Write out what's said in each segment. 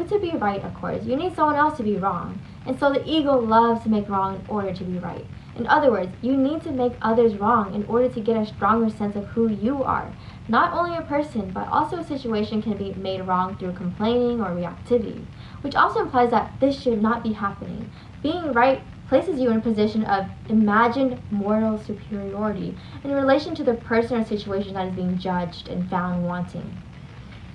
to be right, of course, you need someone else to be wrong. And so the ego loves to make wrong in order to be right. In other words, you need to make others wrong in order to get a stronger sense of who you are. Not only a person, but also a situation can be made wrong through complaining or reactivity, which also implies that this should not be happening. Being right places you in a position of imagined moral superiority in relation to the person or situation that is being judged and found wanting.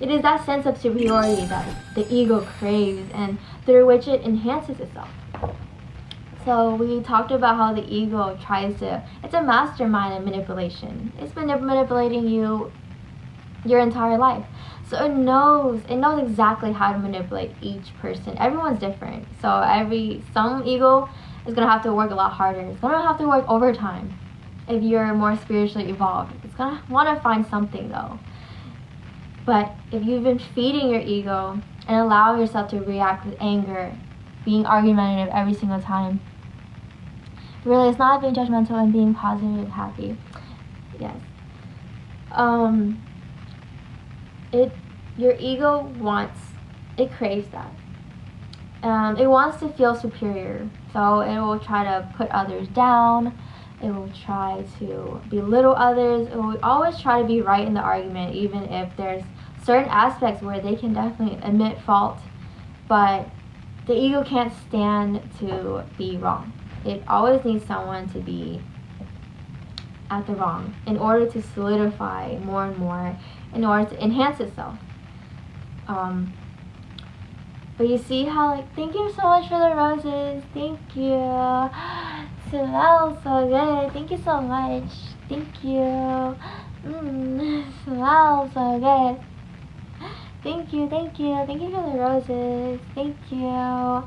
It is that sense of superiority that the ego craves and through which it enhances itself. So we talked about how the ego it's a mastermind in manipulation. It's been manipulating you your entire life. So it knows exactly how to manipulate each person. Everyone's different. So some ego is going to have to work a lot harder. It's going to have to work overtime if you're more spiritually evolved. It's going to want to find something though. But if you've been feeding your ego and allowing yourself to react with anger, being argumentative every single time, really it's not being judgmental and being positive and happy. Yes. Your ego craves that. It wants to feel superior, so it will try to put others down. It will try to belittle others. It will always try to be right in the argument, even if there's certain aspects where they can definitely admit fault. But the ego can't stand to be wrong. It always needs someone to be at the wrong in order to solidify more and more, in order to enhance itself. But you see how, thank you so much for the roses. Thank you. Smells so good. Thank you so much. Thank you. Smells so good. Thank you for the roses. Thank you.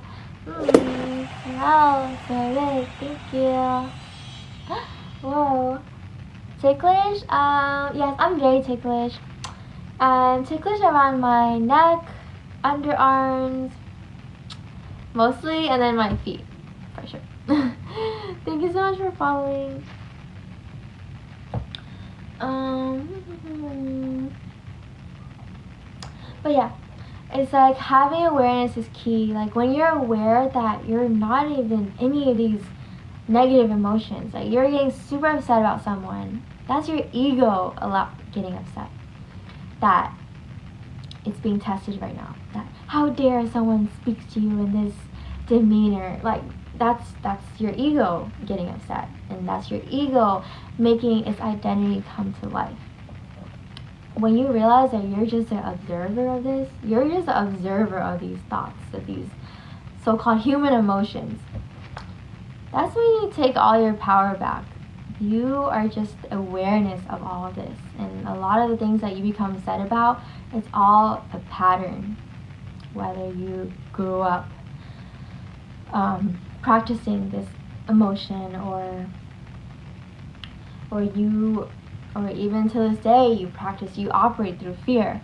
Smells so good. Thank you. Whoa. Ticklish? Yes, I'm very ticklish. Ticklish around my neck, underarms, mostly, and then my feet, for sure. Thank you so much for following. But yeah, it's like having awareness is key. Like when you're aware that you're not even any of these negative emotions, like you're getting super upset about someone, that's your ego getting upset. That it's being tested right now. That how dare someone speak to you in this demeanor? Like that's your ego getting upset, and that's your ego making its identity come to life. When you realize that you're just an observer of this, you're just an observer of these thoughts, of these so-called human emotions, that's when you take all your power back. You are just awareness of all of this. And a lot of the things that you become upset about, it's all a pattern. Whether you grew up practicing this emotion or even to this day you operate through fear.